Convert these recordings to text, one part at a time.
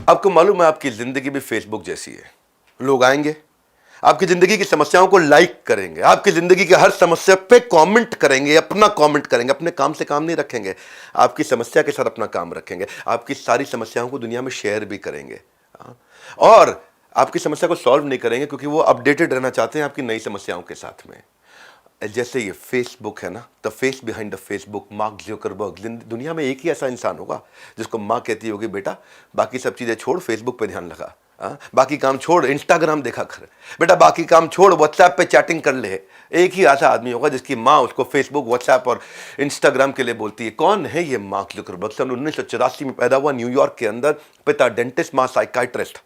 आपको मालूम है आपकी जिंदगी भी फेसबुक जैसी है। लोग आएंगे, आपकी जिंदगी की समस्याओं को लाइक करेंगे, आपकी जिंदगी की हर समस्या पे कमेंट करेंगे, अपना कमेंट करेंगे, अपने काम से काम नहीं रखेंगे, आपकी समस्या के साथ अपना काम रखेंगे, आपकी सारी समस्याओं को दुनिया में शेयर भी करेंगे। और आपकी समस्या को सॉल्व नहीं करेंगे क्योंकि वो अपडेटेड रहना चाहते हैं आपकी नई समस्याओं के साथ में। जैसे ये फेसबुक है ना, the face behind the Facebook, mark Zuckerberg. दुनिया में एक ही ऐसा इंसान होगा जिसको माँ कहती होगी बेटा बाकी सब चीज़ें छोड़, फेसबुक पे ध्यान लगा, बाकी काम छोड़, इंस्टाग्राम देखा कर, बेटा बाकी काम छोड़, व्हाट्सएप पे चैटिंग कर ले। एक ही ऐसा आदमी होगा जिसकी माँ उसको फेसबुक, व्हाट्सएप और इंस्टाग्राम के लिए बोलती है। कौन है ये मार्क ज़ुकरबर्ग? सन 1984 में पैदा हुआ न्यूयॉर्क के अंदर, पिता डेंटिस्ट, माँ साइकाइट्रिस्ट,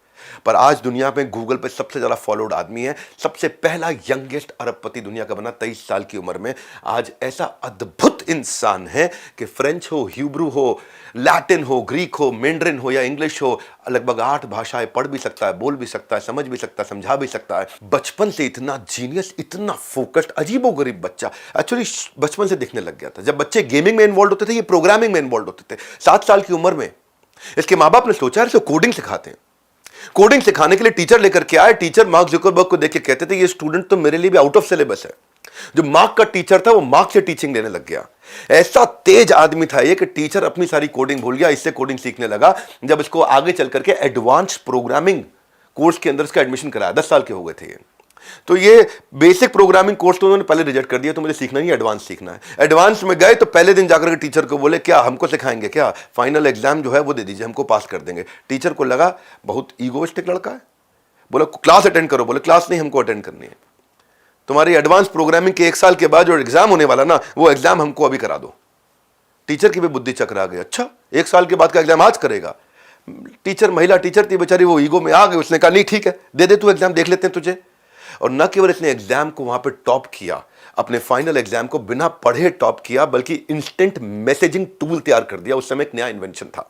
पर आज दुनिया में गूगल पे सबसे ज़्यादा फॉलोड आदमी है। सबसे पहला यंगेस्ट अरबपति दुनिया का बना 23 साल की उम्र में। आज ऐसा अद्भुत इंसान है कि फ्रेंच हो, हिब्रू हो, लैटिन हो, ग्रीक हो, मैंड्रिन हो या इंग्लिश हो, लगभग 8 भाषाएं पढ़ भी सकता है, बोल भी सकता है, समझ भी सकता है, समझा भी सकता है। बचपन से इतना जीनियस, इतना फोकस्ड, अजीबोगरीब बच्चा। एक्चुअली बचपन से दिखने लग गया था। जब बच्चे गेमिंग में इन्वॉल्व होते थे, ये प्रोग्रामिंग में इन्वॉल्व होते थे। 7 साल की उम्र में इसके माँ बाप ने सोचा इसे कोडिंग सिखाते हैं। कोडिंग सिखाने के लिए टीचर लेकर के आए। टीचर मार्क ज़ुकरबर्ग को देख के कहते थे ये स्टूडेंट तो मेरे लिए भी आउट ऑफ सिलेबस है। जो मार्क का टीचर था वो मार्क से टीचिंग लेने लग गया। ऐसा तेज आदमी था ये कि टीचर अपनी सारी कोडिंग भूल गया, इससे कोडिंग सीखने लगा। जब इसको आगे चल करके एडवांस प्रोग्रामिंग कोर्स के अंदर इसका एडमिशन कराया, 10 साल के हो गए थे ये। तो ये बेसिक प्रोग्रामिंग कोर्स तो उन्होंने पहले रिजेक्ट कर दिया, तो मुझे सीखना नहीं, एडवांस सीखना है। एडवांस में गए तो पहले दिन जाकर के टीचर को बोले क्या हमको सिखाएंगे, क्या फाइनल एग्जाम जो है वो दे दीजिए, हमको पास कर देंगे। टीचर को लगा बहुत ईगोइस्टिक लड़का है, बोला क्लास अटेंड करो। बोले क्लास नहीं, हमको अटेंड करनी है। तुम्हारी एडवांस प्रोग्रामिंग के 1 साल के बाद जो एग्जाम होने वाला ना, वो एग्जाम हमको अभी करा दो। टीचर की भी बुद्धि चकरा गई। अच्छा 1 साल के बाद का एग्जाम आज करेगा? टीचर, महिला टीचर थी बेचारी, वो ईगो में आ गई। उसने कहा नहीं ठीक है, दे दे तू एग्जाम, देख लेते हैं तुझे। और न केवल इसने एग्जाम को वहां पे टॉप किया, अपने फाइनल एग्जाम को बिना पढ़े टॉप किया, बल्कि इंस्टेंट मैसेजिंग टूल तैयार कर दिया। उस समय एक नया इन्वेंशन था।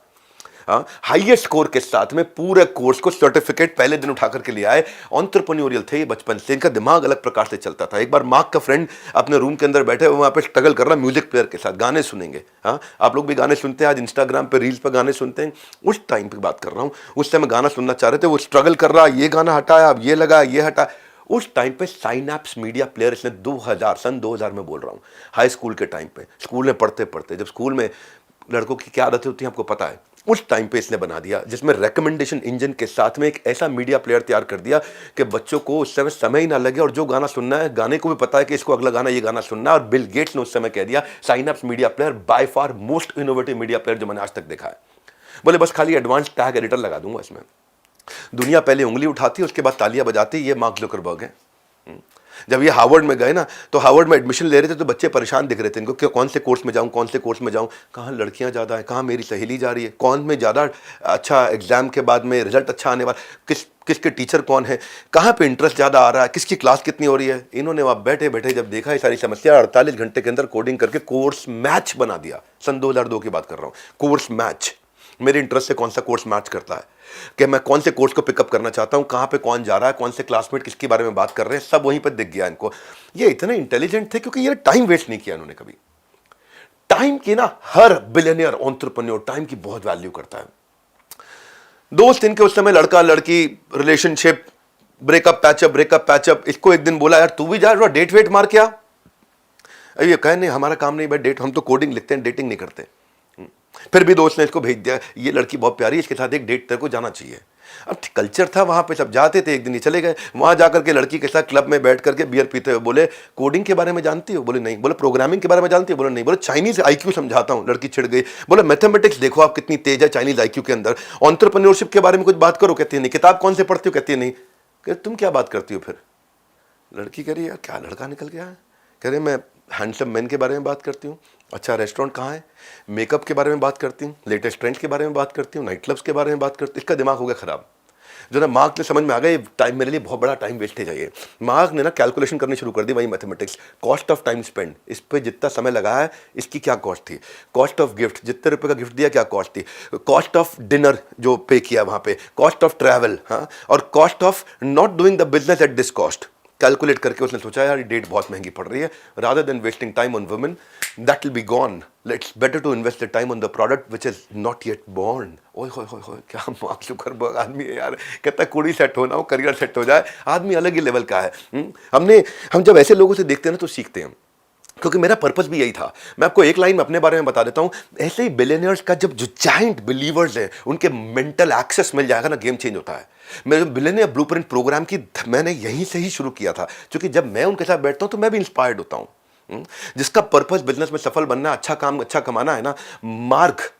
हाईएस्ट स्कोर के साथ में पूरे कोर्स को सर्टिफिकेट पहले दिन उठा करके ले आए। एंटरप्रेन्योरियल थे ये बचपन से, इनका दिमाग अलग प्रकार से चलता था। एक बार मार्क का फ्रेंड अपने रूम के अंदर बैठे, वहां पे स्ट्रगल कर रहा म्यूजिक प्लेयर के साथ, गाने सुनेंगे। आप लोग भी गाने सुनते हैं, आज इंस्टाग्राम पे रील्स पे गाने सुनते हैं। उस टाइम पे बात कर रहा हूं, उस समय गाना सुनना चाह रहे थे, वो स्ट्रगल कर रहा, ये गाना हटाया, अब ये लगा, ये हटा। उस टाइम पे साइनैप्स मीडिया प्लेयर इसने सन 2000 में बोल रहा हूं, हाई स्कूल के टाइम पे, स्कूल में पढ़ते पढ़ते, जब स्कूल में लड़कों की क्या आदतें होती हैं आपको पता है, उस टाइम पे इसने बना दिया, जिसमें रिकमेंडेशन इंजन के साथ में एक ऐसा मीडिया प्लेयर तैयार कर दिया कि बच्चों को उस समय ही ना लगे, और जो गाना सुनना है, गाने को भी पता है कि इसको अगला गाना ये गाना सुनना है। और बिल गेट्स ने उस समय कह दिया synapse media player by far most innovative media player जो मैंने आज तक देखा है। बोले बस खाली एडवांस टैग एडिटर लगा दूंगा इसमें। दुनिया पहले उंगली उठाती, उसके बाद तालियां बजाती, ये मार्क ज़ुकरबर्ग है। जब ये हार्वर्ड में गए ना, तो हार्वर्ड में एडमिशन ले रहे थे, तो बच्चे परेशान दिख रहे थे इनको कि कौन से कोर्स में जाऊं, कौन से कोर्स में जाऊं, कहाँ लड़कियां ज़्यादा हैं, कहाँ मेरी सहेली जा रही है, कौन में ज़्यादा अच्छा एग्जाम के बाद में रिजल्ट अच्छा आने वाला, किसके टीचर कौन है, कहाँ पे इंटरेस्ट ज़्यादा आ रहा है, किसकी क्लास कितनी हो रही है। इन्होंने वहाँ बैठे बैठे जब देखा ये सारी समस्या, 48 घंटे के अंदर कोडिंग करके कोर्स मैच बना दिया। सन 2002 की बात कर रहा हूँ। कोर्स मैच, मेरे इंटरेस्ट से कौन सा कोर्स मैच करता है, कि मैं कौन से कोर्स को पिकअप करना चाहता हूं, कहां पे कौन जा रहा है, कौन से क्लासमेट किसके बारे में बात कर रहे हैं, सब वहीं पर दिख गया इनको। ये इतने इंटेलिजेंट थे क्योंकि ये टाइम वेस्ट नहीं किया इन्होंने कभी। टाइम की ना, हर बिलियनियर एंटरप्रेन्योर टाइम की बहुत वैल्यू करता है। दोस्त इनके उस समय लड़का लड़की रिलेशनशिप, ब्रेकअप पैचअप। इसको एक दिन बोला यार तू भी जा, डेट वेट मार के आ। अब ये कहे नहीं हमारा काम नहीं भाई डेट, हम तो कोडिंग लिखते हैं, डेटिंग नहीं करते। फिर भी दोस्त ने इसको भेज दिया, ये लड़की बहुत प्यारी है, इसके साथ एक डेट तेरे को जाना चाहिए। अब कल्चर था वहाँ पे, सब जाते थे। एक दिन ये चले गए, वहाँ जाकर के लड़की के साथ क्लब में बैठ करके बियर पीते हुए बोले कोडिंग के बारे में जानती हो? बोले नहीं। बोले प्रोग्रामिंग के बारे में जानती हो? बोले नहीं। बोले चाइनीज आईक्यू समझाता हूँ। लड़की छिड़ गई। बोले मैथमेटिक्स देखो आप कितनी तेज है चाइनीज आईक्यू के अंदर। एंटरप्रेन्योरशिप के बारे में कुछ बात करो, कहती है नहीं। किताब कौन से पढ़ती हो? कहती है नहीं। कहते तुम क्या बात करती हो फिर? लड़की कह रही है क्या लड़का निकल गया है। कह रहे मैं हैंडसम मैन के बारे में बात करती हूँ। अच्छा रेस्टोरेंट कहाँ है? मेकअप के बारे में बात करती हूँ, लेटेस्ट ट्रेंड्स के बारे में बात करती हूँ, नाइट क्लब्स के बारे में बात करती हूँ। इसका दिमाग हो गया खराब। जो ना मार्क ने समझ में आ गया ये टाइम मेरे लिए बहुत बड़ा टाइम वेस्टेज है। ये मार्क ने ना कैलकुलेशन करनी शुरू कर दी, वही mathematics, cost of time spend, इस पे जितना समय लगा है इसकी क्या कॉस्ट थी, कॉस्ट ऑफ गिफ्ट, जितने रुपए का गिफ्ट दिया क्या कॉस्ट थी, कॉस्ट ऑफ डिनर जो पे किया वहाँ पे, कॉस्ट ऑफ ट्रैवल, हाँ, और cost of not doing the business at this cost. Calculate करके उसने सोचा यार ये डेट बहुत महंगी पड़ रही है, rather than wasting time on women that will be gone, let's better to invest the time on the product which is not yet born. ओए होए होए होए, क्या मार्क जुकरबर्ग आदमी है यार, कहता है कुड़ी सेट होना हो, करियर सेट हो जाए, आदमी अलग ही लेवल का है। हम जब ऐसे लोगों से देखते हैं ना तो सीखते हैं, क्योंकि मेरा पर्पस भी यही था। मैं आपको एक लाइन में अपने बारे में बता देता हूं, ऐसे ही बिलियनियर्स का जब जो जाइंट बिलीवर्स हैं उनके मेंटल एक्सेस मिल जाएगा ना, गेम चेंज होता है। मेरे बिलियनियर ब्लूप्रिंट प्रोग्राम की मैंने यहीं से ही शुरू किया था, क्योंकि जब मैं उनके साथ बैठता हूं तो मैं भी इंस्पायर्ड होता हूं। जिसका पर्पस बिजनेस में सफल बनना, अच्छा काम अच्छा कमाना है ना, मार्क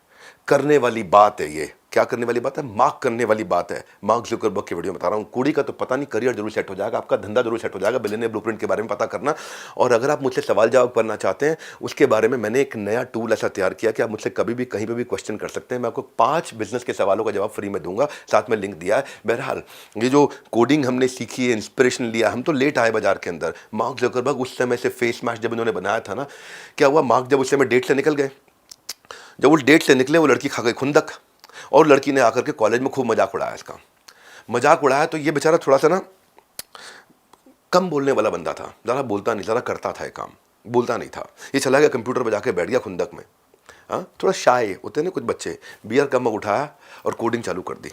करने वाली बात है। ये क्या करने वाली बात है? मार्क करने वाली बात है। मार्क जुकरबर्ग की वीडियो बता रहा हूं, कुड़ी का तो पता नहीं, करियर जरूर सेट हो जाएगा, आपका धंधा जरूर सेट हो जाएगा। बिलियनियर ब्लूप्रिंट के बारे में पता करना। और अगर आप मुझसे सवाल जवाब करना चाहते हैं, उसके बारे में मैंने एक नया टूल ऐसा तैयार किया कि आप मुझसे कभी भी कहीं पर भी क्वेश्चन कर सकते हैं। मैं आपको 5 बिजनेस के सवालों का जवाब फ्री में दूंगा, साथ में लिंक दिया है। बहरहाल ये जो कोडिंग हमने सीखी है, इंस्पिरेशन लिया, हम तो लेट आए बाजार के अंदर। मार्क जुकरबर्ग उस समय से फेस मैश जब इन्होंने बनाया था ना, क्या हुआ, मार्क जब उस समय डेट से निकल गए, जब वो डेट से निकले वो लड़की खा गई खुंदक, और लड़की ने आकर के कॉलेज में खूब मजाक उड़ाया। इसका मजाक उड़ाया तो ये बेचारा थोड़ा सा ना कम बोलने वाला बंदा था, ज़्यादा बोलता नहीं, ज़्यादा करता था, ये काम बोलता नहीं था। ये चला गया कंप्यूटर पर जाके बैठ गया खुंदक में। हाँ, थोड़ा शाय होते हैं ना कुछ बच्चे, बियर का मग उठाया और कोडिंग चालू कर दी,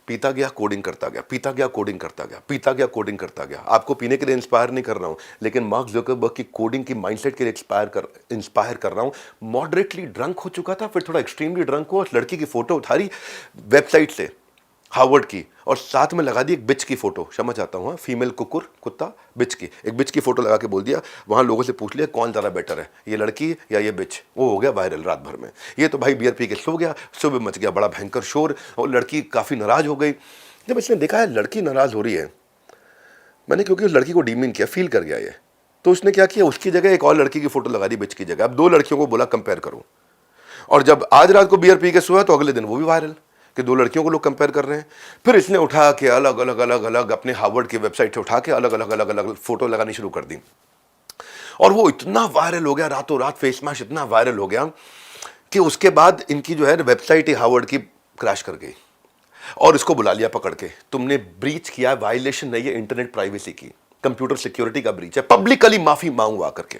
पीता गया कोडिंग करता गया, पीता गया कोडिंग करता गया, पीता गया कोडिंग करता गया। आपको पीने के लिए इंस्पायर नहीं कर रहा हूं, लेकिन मार्क जुकरबर्ग की कोडिंग की माइंडसेट के लिए इंस्पायर कर रहा हूं। मॉडरेटली ड्रंक हो चुका था, फिर थोड़ा एक्सट्रीमली ड्रंक हुआ, उस लड़की की फोटो उठारी वेबसाइट से, हार्वर्ड की, और साथ में लगा दी एक बिच की फोटो, समझ आता हूँ, फीमेल कुकुर, कुत्ता, बिच की, एक बिच की फोटो लगा के बोल दिया, वहाँ लोगों से पूछ लिया कौन ज़्यादा बेटर है, ये लड़की या ये बिच। वो हो गया वायरल रात भर में। ये तो भाई बियर पी के सो गया, सुबह मच गया बड़ा भयंकर शोर, और लड़की काफ़ी नाराज़ हो गई। जब इसने देखा है लड़की नाराज़ हो रही है, मैंने क्योंकि उस लड़की को डीमीन किया, फील कर गया ये, तो उसने क्या किया, उसकी जगह एक और लड़की की फोटो लगा दी बिच की जगह। अब 2 लड़कियों को बोला कंपेयर करो, और जब आज रात को बियर पी के सोया तो अगले दिन वो भी वायरल कि 2 लड़कियों को लोग कंपेयर कर रहे हैं। फिर इसने उठा के अलग अलग अलग अलग अपने हार्वर्ड की वेबसाइट से उठा के अलग अलग अलग अलग फोटो लगानी शुरू कर दी, और वो इतना वायरल हो गया, रातों रात फेस मैश इतना वायरल हो गया कि उसके बाद इनकी जो है वेबसाइट ही हार्वर्ड की क्रैश कर गई, और इसको बुला लिया पकड़ के, तुमने ब्रीच किया, वायलेशन नहीं है इंटरनेट प्राइवेसी की, कंप्यूटर सिक्योरिटी का ब्रीच है, पब्लिकली माफी मांगो आकर के।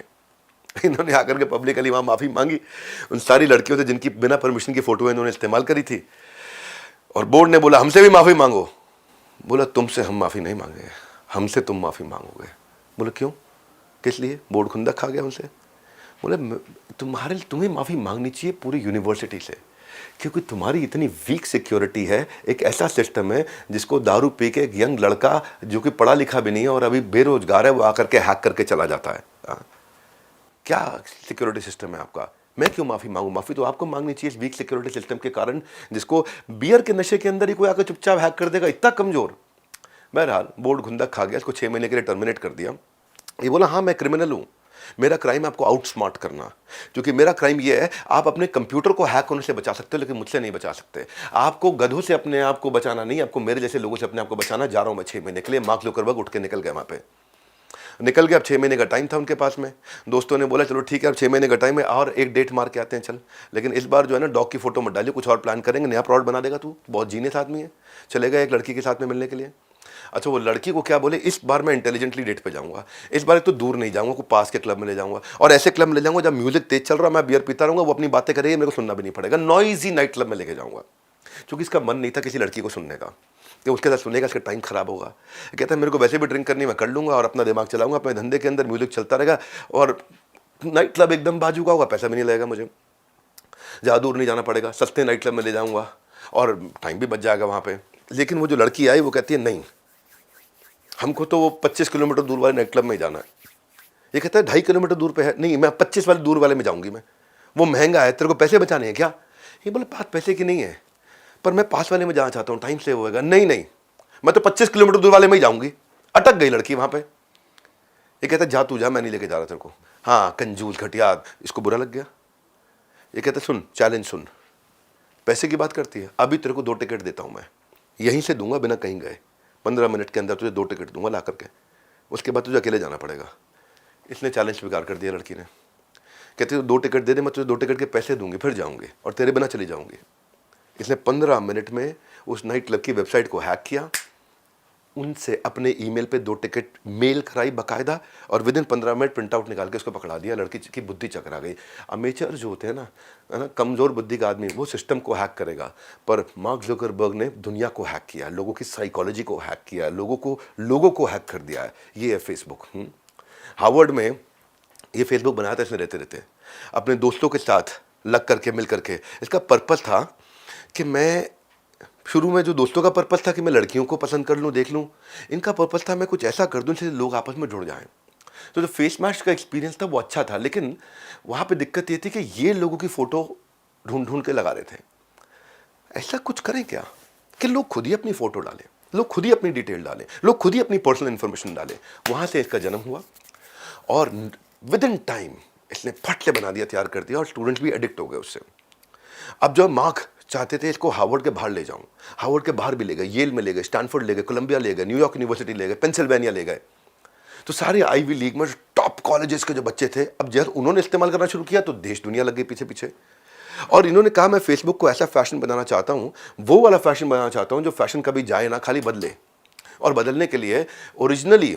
इन्होंने आकर के पब्लिकली वहां माफी मांगी उन सारी लड़कियों से जिनकी बिना परमिशन की फोटो इन्होंने इस्तेमाल करी थी, और बोर्ड ने बोला हमसे भी माफी मांगो। बोला तुमसे हम माफी नहीं मांगेंगे, हमसे तुम माफी मांगोगे। बोले क्यों, किस लिए? बोर्ड खुंदक खा गया उनसे। बोले तुम्हें माफी मांगनी चाहिए पूरी यूनिवर्सिटी से, क्योंकि तुम्हारी इतनी वीक सिक्योरिटी है। एक ऐसा सिस्टम है जिसको दारू पी के एक यंग लड़का जो कि पढ़ा लिखा भी नहीं है और अभी बेरोजगार है, वो आकर के हैक करके चला जाता है। क्या सिक्योरिटी सिस्टम है आपका? मैं क्यों माफी मांगू? माफी तो आपको मांगनी चाहिए इस वीक सिक्योरिटी सिस्टम के कारण, जिसको बियर के नशे के अंदर ही कोई आकर चुपचाप हैक कर देगा, इतना कमजोर। बहरहाल बोर्ड खुंदक खा गया, इसको 6 महीने के लिए टर्मिनेट कर दिया। ये बोला हाँ मैं क्रिमिनल हूं, मेरा क्राइम है आपको आउटस्मार्ट करना, क्योंकि मेरा क्राइम ये है आप अपने कंप्यूटर को हैक होने से बचा सकते हो, लेकिन मुझसे नहीं बचा सकते। आपको गधों से अपने आप को बचाना नहीं, आपको मेरे जैसे लोगों से अपने आप को बचाना। जा रहा हूं मैं 6 महीने के लिए। मार्क जुकरबर्ग उठ के निकल गया, वहां पे निकल गया। अब 6 महीने का टाइम था उनके पास में। दोस्तों ने बोला चलो ठीक है अब 6 महीने का टाइम है और एक डेट मार के आते हैं चल, लेकिन इस बार जो है ना डॉग की फोटो मत डालिए, कुछ और प्लान करेंगे, नया प्रोडक्ट बना देगा तू, बहुत जीनियस आदमी है। चले गए एक लड़की के साथ में मिलने के लिए। अच्छा वो लड़की को क्या बोले, इस बार मैं इंटेलिजेंटली डेट पे जाऊंगा, इस बार एक तो दूर नहीं जाऊंगा, को पास के क्लब में ले जाऊंगा, और ऐसे क्लब में ले जाऊंगा जब म्यूजिक तेज चल रहा, मैं बियर पीता रहूंगा, वो अपनी बातें करेगी, मेरे को सुनना भी नहीं पड़ेगा। नॉइजी नाइट क्लब में लेके जाऊंगा, क्योंकि इसका मन नहीं था किसी लड़की को सुनने का, कि उसके साथ सुनेगा इसका टाइम खराब होगा। कहता है मेरे को वैसे भी ड्रिंक करनी, मैं कर लूंगा और अपना दिमाग चलाऊंगा, अपने धंधे के अंदर म्यूजिक चलता रहेगा, और नाइट क्लब एकदम बाजू का होगा, पैसा भी नहीं लगेगा मुझे, ज़्यादा दूर नहीं जाना पड़ेगा, सस्ते नाइट क्लब में ले जाऊंगा और टाइम भी बच जाएगा वहाँ पे। लेकिन वो जो लड़की आई वो कहती है नहीं, हमको तो वो 25 किलोमीटर दूर वाले नाइट क्लब में ही जाना है। ये कहता है 2.5 किलोमीटर दूर पे है, नहीं मैं 25 वाले दूर वाले में जाऊंगी, मैं वो महंगा है, तेरे को पैसे बचाने हैं क्या? ये बोले बात पैसे की नहीं है, पर मैं पास वाले में जाना चाहता हूँ, टाइम सेव होएगा। नहीं नहीं मैं तो 25 किलोमीटर दूर वाले में ही जाऊंगी। अटक गई लड़की वहां पे। ये कहता जा तू जा, मैं नहीं लेके जा रहा तेरे को। हाँ कंजूस घटिया, इसको बुरा लग गया। ये कहता सुन चैलेंज सुन, पैसे की बात करती है, अभी तेरे को 2 टिकट देता हूं मैं, यहीं से दूंगा बिना कहीं गए, 15 मिनट के अंदर तुझे 2 टिकट दूंगा ला करके, उसके बाद तुझे अकेले जाना पड़ेगा। इसने चैलेंज स्वीकार कर दिया लड़की ने। कहती 2 टिकट दे दे, मैं तुझे 2 टिकट के पैसे दूंगी, फिर जाऊंगी और तेरे बिना चली जाऊंगी। इसने 15 मिनट में उस नाइट क्लब की वेबसाइट को हैक किया, उनसे अपने ईमेल पे 2 टिकट मेल कराई बाकायदा, और with in 15 minute print out निकाल के उसको पकड़ा दिया। लड़की की बुद्धि चकरा गई। अमेचर जो होते हैं ना, है ना, कमज़ोर बुद्धि का आदमी, वो सिस्टम को हैक करेगा, पर मार्क ज़ुकरबर्ग ने दुनिया को हैक किया, लोगों की साइकोलॉजी को हैक किया, लोगों को हैक कर दिया है। ये है फेसबुक। हार्वर्ड में ये फेसबुक बनाया था इसमें रहते रहते अपने दोस्तों के साथ लग करके मिल करके। इसका पर्पस था कि मैं, शुरू में जो दोस्तों का पर्पस था कि मैं लड़कियों को पसंद कर लूँ, देख लूँ, इनका पर्पस था मैं कुछ ऐसा कर दूँ जिससे लोग आपस में जुड़ जाएं। तो जो फेस मैच का एक्सपीरियंस था वो अच्छा था, लेकिन वहाँ पे दिक्कत ये थी कि ये लोगों की फ़ोटो ढूंढ ढूंढ के लगा रहे थे। ऐसा कुछ करें क्या कि लोग खुद ही अपनी फ़ोटो डालें, लोग खुद ही अपनी डिटेल डालें, लोग खुद ही अपनी पर्सनल इन्फॉर्मेशन डालें। वहाँ से इसका जन्म हुआ और विद इन टाइम इसने फट से बना दिया, तैयार कर दिया, और स्टूडेंट्स भी एडिक्ट हो गए उससे। अब जो मार्क चाहते थे इसको हार्वर्ड के बाहर ले जाऊं, हार्वर्ड के बाहर भी ले गए, येल में ले गए, स्टैनफोर्ड ले गए, कोलंबिया ले गए, न्यूयॉर्क यूनिवर्सिटी ले गए, पेंसिल्वेनिया ले गए। तो सारे आईवी लीग में टॉप कॉलेजेस के जो बच्चे थे, अब जब उन्होंने इस्तेमाल करना शुरू किया तो देश दुनिया लग गई पीछे पीछे। और इन्होंने कहा मैं फेसबुक को ऐसा फैशन बनाना चाहता हूं, वो वाला फैशन बनाना चाहता हूं जो फैशन कभी जाए ना, खाली बदले। और बदलने के लिए ओरिजिनली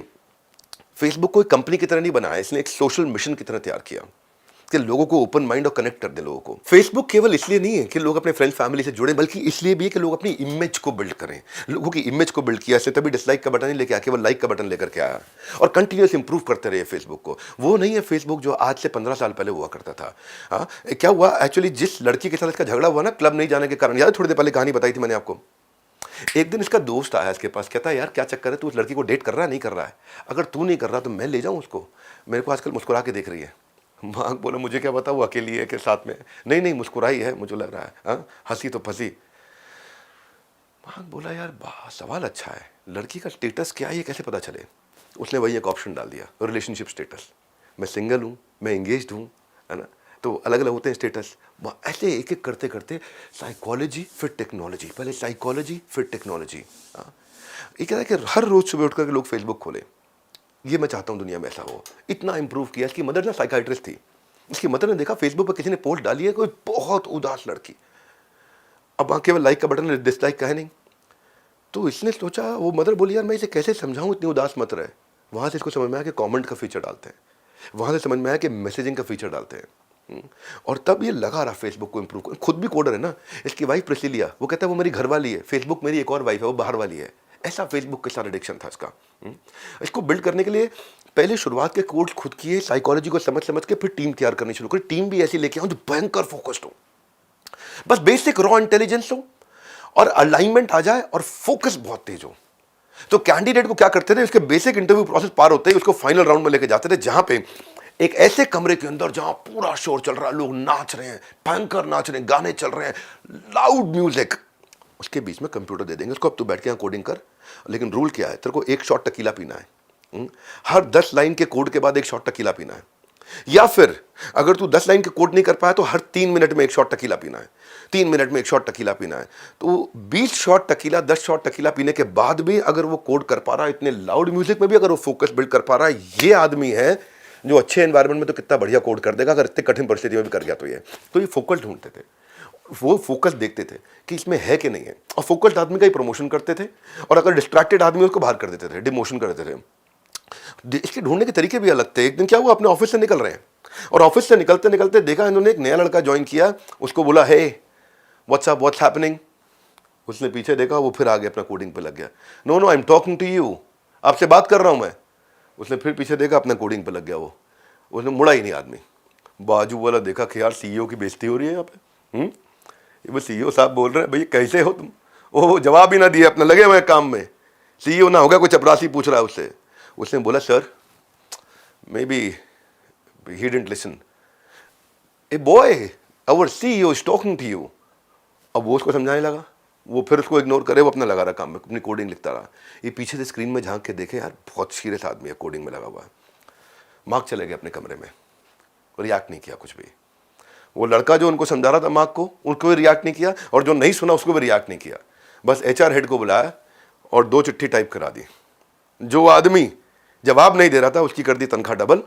फेसबुक को एक कंपनी की तरह नहीं बनाया, इसने एक सोशल मिशन की तरह तैयार किया कि लोगों को ओपन माइंड और कनेक्ट कर दे लोगों को। फेसबुक केवल इसलिए नहीं है कि लोग अपने फ्रेंड फैमिली से जुड़े, बल्कि इसलिए भी है कि लोग अपनी इमेज को बिल्ड करें। लोगों की इमेज को बिल्ड किया, इसने तभी डिसलाइक का बटन नहीं लेके आया, केवल लाइक का बटन लेकर के आया, और कंटिन्यूस इंप्रूव करते रहे फेसबुक को। वो नहीं है फेसबुक जो आज से 15 साल पहले हुआ करता था। हाँ, क्या हुआ एक्चुअली, जिस लड़की के साथ इसका झगड़ा हुआ ना क्लब नहीं जाने के कारण, याद थोड़ी देर पहले कहानी बताई थी मैंने आपको। एक दिन इसका दोस्त आया इसके पास, कहता है यार क्या चक्कर है, तू उस लड़की को डेट कर रहा है नहीं कर रहा है? अगर तू नहीं कर रहा तो मैं ले जाऊं उसको, मेरे को आजकल मुस्कुरा के देख रही है। माँ बोला मुझे क्या पता वो अकेली है के साथ में, नहीं नहीं मुस्कुराई है मुझे लग रहा है, हाँ हंसी तो फंसी। माँ बोला यार सवाल अच्छा है, लड़की का स्टेटस क्या है ये कैसे पता चले? उसने वही एक ऑप्शन डाल दिया, रिलेशनशिप स्टेटस। मैं सिंगल हूँ, मैं एंगेज्ड हूँ, है ना, तो अलग अलग होते हैं स्टेटस। ऐसे एक एक करते करते साइकोलॉजी फिर टेक्नोलॉजी, पहले साइकोलॉजी फिर टेक्नोलॉजी। ये कह रहा है कि हर रोज सुबह उठ करके लोग फेसबुक खोले। ये मैं चाहता हूँ दुनिया में ऐसा हो। इतना इंप्रूव किया। इसकी मदर ना साइकाइट्रिस्ट थी। इसकी मदर ने देखा फेसबुक पर किसी ने पोस्ट डाली है, कोई बहुत उदास लड़की, अब वहाँ केवल लाइक का बटन, डिसलाइक का है नहीं। तो इसने सोचा, वो मदर बोली यार मैं इसे कैसे समझाऊँ इतनी उदास मत रहे। वहाँ से इसको समझ में आया कि कमेंट का फीचर डालते हैं, वहाँ से समझ में आया कि मैसेजिंग का फीचर डालते हैं। और तब ये लगा रहा फेसबुक को इंप्रूव कर। खुद भी कोडर है ना, इसकी वाइफ प्रिसिलिया, वो कहता है वो मेरी घरवाली है, फेसबुक मेरी एक और वाइफ है, वो बाहर वाली है। ऐसा फेसबुक के साथ एडिक्शन था इसका। इसको बिल्ड करने के लिए पहले शुरुआत के कोड्स खुद किए, साइकोलॉजी को समझ समझ के फिर टीम तैयार करनी शुरू करी। टीम भी ऐसी लेके आऊं जो भयंकर फोकस्ड हो, बस बेसिक रॉ इंटेलिजेंस हो और अलाइनमेंट आ जाए और फोकस बहुत तेज हो। तो कैंडिडेट को क्या करते थे, उसके बेसिक इंटरव्यू प्रोसेस पार होते ही उसको फाइनल राउंड में लेके जाते थे, जहां पे एक ऐसे कमरे के अंदर जहां पूरा शोर चल रहा है, लोग नाच रहे हैं, भयंकर नाच रहे हैं, गाने चल रहे हैं, लाउड म्यूजिक, उसके बीच में कंप्यूटर दे देंगे उसको, अब तू बैठ के यहाँ कोडिंग कर। लेकिन रूल क्या है, तेरे को एक शॉट टकीला पीना है, हर 10 लाइन के कोड के बाद एक शॉट टकीला पीना है। या फिर अगर तू 10 लाइन के कोड नहीं कर पाया तो हर 3 मिनट में एक शॉट टकीला पीना है, 3 मिनट में एक शॉट टकीला पीना है। तो 20 शॉट टकीला, 10 शॉट टकीला पीने के बाद भी अगर वो कोड कर पा रहा है, इतने लाउड म्यूजिक में भी अगर वो फोकस बिल्ड कर पा रहा है, ये आदमी है जो अच्छे एनवायरमेंट में तो कितना बढ़िया कोड कर देगा, अगर इतने कठिन परिस्थिति में भी कर गया तो ये फोकस ढूंढते थे, वो फोकस देखते थे कि इसमें है कि नहीं है, और फोकस्ड आदमी का ही प्रमोशन करते थे, और अगर डिस्ट्रैक्टेड आदमी उसको बाहर कर देते थे, डिमोशन कर देते थे। इसके ढूंढने के तरीके भी अलग थे। एक दिन क्या हुआ, अपने ऑफिस से निकल रहे हैं और ऑफिस से निकलते निकलते देखा इन्होंने एक नया लड़का ज्वाइन किया, उसको बोला hey what's up, what's happening. उसने पीछे देखा, वो फिर आगे अपना कोडिंग पे लग गया। No no I am talking to you, आपसे बात कर रहा हूं मैं। उसने फिर पीछे देखा, अपना कोडिंग पे लग गया। वो उसने मुड़ा ही नहीं आदमी। बाजू वाला देखा कि यार सीईओ की बेइज्जती हो रही है यहाँ पे। वो सीईओ साहब बोल रहे हैं भैया कैसे हो तुम, वो जवाब ही ना दिया, अपना लगे हुए काम में। सीईओ ना होगा, कोई चपरासी पूछ रहा है उससे। उसने बोला sir maybe he didn't listen, hey boy our CEO is talking to you. अब वो उसको समझाने लगा, वो फिर उसको इग्नोर करे, वो अपना लगा रहा काम में, अपनी कोडिंग लिखता रहा। ये पीछे से स्क्रीन में झांक के देखे, यार बहुत सीरियस आदमी है, कोडिंग में लगा हुआ है। मार्क चले गए अपने कमरे में, रिएक्ट नहीं किया कुछ भी। वो लड़का जो उनको समझा रहा था मार्क को, उनको भी रिएक्ट नहीं किया, और जो नहीं सुना उसको भी रिएक्ट नहीं किया। बस एचआर हेड को बुलाया और 2 चिट्ठी टाइप करा दी। जो आदमी जवाब नहीं दे रहा था उसकी कर दी तनख्वाह डबल,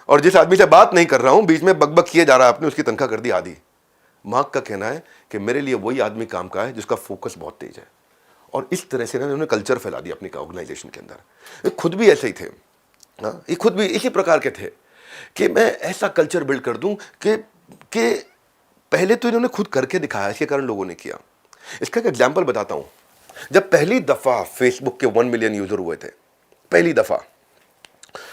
और जिस आदमी से बात नहीं कर रहा हूं बीच में बकबक किए जा रहा है अपने, उसकी तनख्वाह कर दी आधी। मार्क का कहना है कि मेरे लिए वही आदमी काम का है जिसका फोकस बहुत तेज है, और इस तरह से ना इन्होंने कल्चर फैला दिया अपनी ऑर्गेनाइजेशन के अंदर। ये खुद भी ऐसे ही थे, हाँ, ये खुद भी इसी प्रकार के थे कि मैं ऐसा कल्चर बिल्ड कर दूं कि पहले तो इन्होंने खुद करके दिखाया, इसके कारण लोगों ने किया। इसका एक एग्जाम्पल बताता हूं। जब पहली दफा फेसबुक के 1 मिलियन यूजर हुए थे, पहली दफा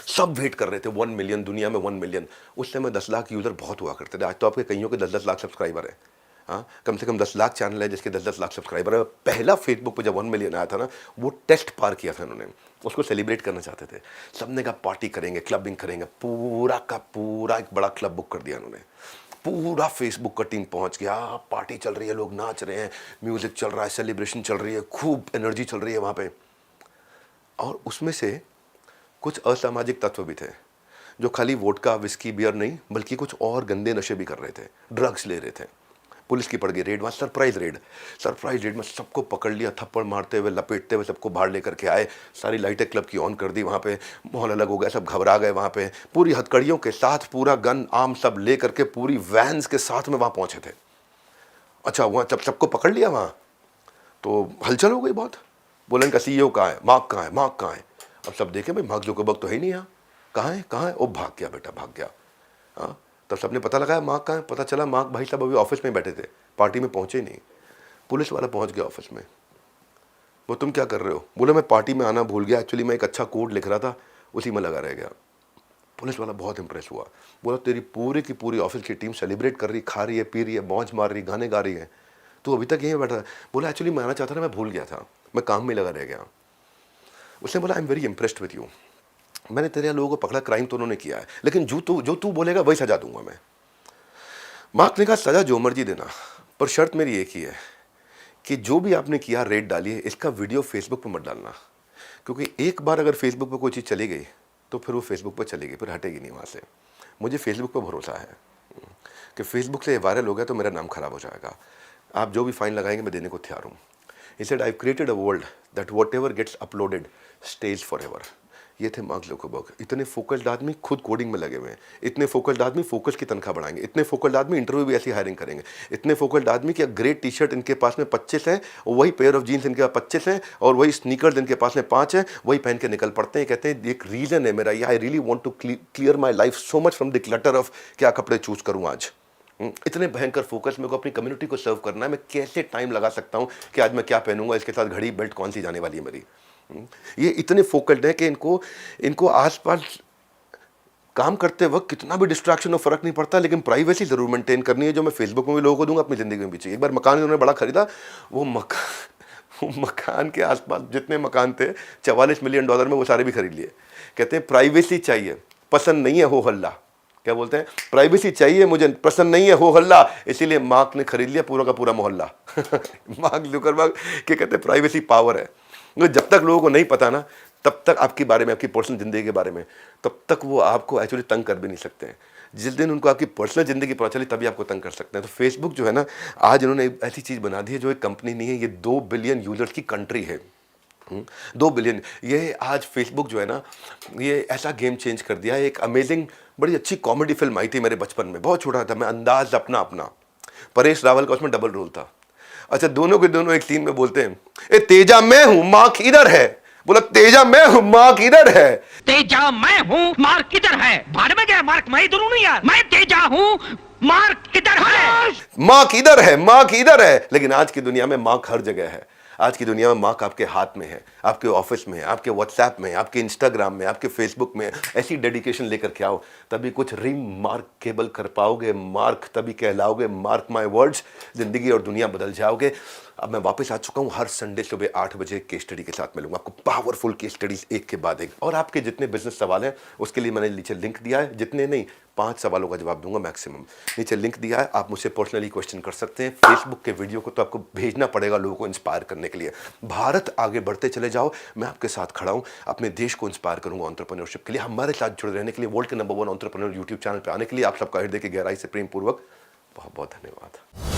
सब वेट कर रहे थे 1 मिलियन, दुनिया में 1 मिलियन। उस समय 10 लाख यूजर बहुत हुआ करते थे। आज तो आपके कईयों के 10-10 लाख सब्सक्राइबर है। हाँ, कम से कम 10 लाख चैनल है जिसके 10-10 लाख सब्सक्राइबर है। पहला फेसबुक पे जब 1 मिलियन आया था ना, वो टेस्ट पार किया था उन्होंने, उसको सेलिब्रेट करना चाहते थे। सबने कहा पार्टी करेंगे, क्लबिंग करेंगे, पूरा का पूरा एक बड़ा क्लब बुक कर दिया उन्होंने। पूरा फेसबुक का टीम पहुंच गया, पार्टी चल रही है, लोग नाच रहे हैं, म्यूजिक चल रहा है, सेलिब्रेशन चल रही है, खूब एनर्जी चल रही है वहां पे। और उसमें से कुछ असामाजिक तत्व भी थे जो खाली वोडका, विस्की, बियर नहीं बल्कि कुछ और गंदे नशे भी कर रहे थे, ड्रग्स ले रहे थे। पुलिस की पड़ गई रेड, वहाँ सरप्राइज रेड में सबको पकड़ लिया, थप्पड़ मारते हुए, लपेटते हुए सबको बाहर लेकर के आए। सारी लाइटें क्लब की ऑन कर दी, वहाँ पे माहौल अलग हो गया, सब घबरा गए। वहाँ पे पूरी हथकड़ियों के साथ, पूरा गन आम सब ले करके, पूरी वैन्स के साथ में वहाँ पहुँचे थे। अच्छा, वहाँ जब सबको पकड़ लिया वहाँ तो हलचल हो गई बहुत। बोले इनका CEO कहाँ है, मार्क कहाँ है, मार्क कहाँ है। अब सब देखे भाई मार्क जुकरबर्ग तो है ही नहीं यहाँ, कहाँ है। ओ भाग गया बेटा, भाग गया। हाँ, तब सबने पता लगाया मार्क कहाँ है। पता चला मार्क भाई साहब अभी ऑफिस में बैठे थे, पार्टी में पहुंचे ही नहीं। पुलिस वाला पहुंच गया ऑफिस में। वो तुम क्या कर रहे हो? बोले मैं पार्टी में आना भूल गया, एक्चुअली मैं एक अच्छा कोड लिख रहा था, उसी में लगा रह गया। पुलिस वाला बहुत इंप्रेस हुआ, बोला तेरी पूरी की पूरी ऑफिस की टीम सेलिब्रेट कर रही, खा रही है, पी रही है, मौज मार रही, गाने गा रही है, तो अभी तक यहीं बैठा है। बोला एक्चुअली मैं आना चाहता था, मैं भूल गया था, मैं काम में लगा रह गया। उसने बोला I am very impressed with you, मैंने तेरे लोगों को पकड़ा, क्राइम तो उन्होंने किया है, लेकिन जो तू बोलेगा वही सजा दूंगा मैं। मार्क ने कहा सजा जो मर्जी देना, पर शर्त मेरी एक ही है कि जो भी आपने किया, रेड डाली है, इसका वीडियो फेसबुक पर मत डालना, क्योंकि एक बार अगर फेसबुक पर कोई चीज़ चली गई तो फिर वो फेसबुक पर चलेगी, फिर हटेगी नहीं वहाँ से। मुझे फेसबुक पर भरोसा है कि फेसबुक से वायरल हो गया तो मेरा नाम खराब हो जाएगा। आप जो भी फाइन लगाएंगे मैं देने को तैयार हूँ। He said, I've created a world that whatever gets uploaded stays forever. ये थे मार्क जुकरबर्ग। इतने फोकस्ड आदमी खुद कोडिंग में लगे हुए हैं, इतने फोकस्ड आदमी फोकस की तनख्वाह बढ़ाएंगे, इतने फोकस्ड आदमी इंटरव्यू भी ऐसी हायरिंग करेंगे, इतने फोकस्ड आदमी कि ग्रेट टी शर्ट इनके पास में 25 हैं, वही पेयर ऑफ जीन्स इनके पास 25 हैं, और वही स्नीकर्स इनके पास में 5 हैं, वही पहन के निकल पड़ते हैं। कहते हैं एक रीज़न है मेरा, I really want to clear my life so much from the clutter of क्या कपड़े चूज करूँ आज। इतने भयंकर फोकस मेरे को अपनी कम्युनिटी को सर्व करना है, मैं कैसे टाइम लगा सकता हूँ कि आज मैं क्या पहनूंगा, इसके साथ घड़ी बेल्ट कौन सी जाने वाली है मेरी। ये इतने फोकस्ड है कि इनको आसपास काम करते वक्त कितना भी डिस्ट्रैक्शन हो फर्क नहीं पड़ता, लेकिन प्राइवेसी जरूर मेंटेन करनी है, जो मैं फेसबुक में भी लोगों को दूंगा, अपनी जिंदगी में भी चाहिए। एक बार मकान इन्होंने बड़ा खरीदा, वो मकान के आसपास जितने मकान थे $44 मिलियन में, वो सारे भी खरीद लिए। कहते हैं प्राइवेसी चाहिए, पसंद नहीं है हो हल्ला। क्या बोलते हैं? प्राइवेसी चाहिए, मुझे पसंद नहीं है हो हल्ला। इसीलिए मार्क ने खरीद लिया पूरा का पूरा मोहल्ला। मार्क जुकरबर्ग के कहते हैं प्राइवेसी पावर है। जब तक लोगों को नहीं पता ना, तब तक आपके बारे में, आपकी पर्सनल जिंदगी के बारे में, तब तक वो आपको एक्चुअली तंग कर भी नहीं सकते हैं। जिस दिन उनको आपकी पर्सनल जिंदगी पता चली तभी आपको तंग कर सकते हैं। तो फेसबुक जो है ना, आज इन्होंने एक ऐसी चीज़ बना दी है जो एक कंपनी नहीं है, ये 2 बिलियन यूजर्स की कंट्री है। 2 बिलियन, ये आज फेसबुक जो है ना, ये ऐसा गेम चेंज कर दिया है। एक अमेजिंग बड़ी अच्छी कॉमेडी फिल्म आई थी मेरे बचपन में, बहुत छोटा था मैं, अंदाज अपना अपना, परेश रावल का उसमें डबल रोल था। अच्छा, दोनों के दोनों एक सीन में बोलते हैं, ए तेजा मैं हूं, मार्क इधर है। बोला तेजा मैं हूं, मार्क इधर है। तेजा मैं हूं, मार्क इधर है। भाड़ में गया मार्क, मैं इधर हूं नहीं यार, मैं तेजा हूं, मार्क इधर है। मार्क इधर है, मार्क इधर है। लेकिन आज की दुनिया में मार्क हर जगह है। आज की दुनिया में मार्क आपके हाथ में है, आपके ऑफिस में है, आपके व्हाट्सएप में, आपके इंस्टाग्राम में, आपके फेसबुक में। ऐसी डेडिकेशन लेकर के आओ, तभी कुछ रिमार्केबल कर पाओगे। मार्क तभी कहलाओगे, मार्क माय वर्ड्स, जिंदगी और दुनिया बदल जाओगे। अब मैं वापस आ चुका हूँ, हर संडे सुबह 8 बजे केस स्टडी के साथ मिलूंगा आपको, पावरफुल केस स्टडीज एक के बाद एक। और आपके जितने बिजनेस सवाल हैं उसके लिए मैंने नीचे लिंक दिया है, जितने नहीं 5 सवालों का जवाब दूंगा मैक्सिमम, नीचे लिंक दिया है, आप मुझसे पर्सनली क्वेश्चन कर सकते हैं। फेसबुक के वीडियो को तो आपको भेजना पड़ेगा लोगों को इंस्पायर करने के लिए। भारत आगे बढ़ते चले जाओ, मैं आपके साथ खड़ा हूँ, अपने देश को इंस्पायर करूंगा एंटरप्रेन्योरशिप के लिए। हमारे साथ जुड़े रहने के लिए, वर्ल्ड के नंबर 1 एंटरप्रेन्योर यूट्यूब चैनल पर आने के लिए आप सबका हृदय की गहराई से प्रेम पूर्वक बहुत बहुत धन्यवाद।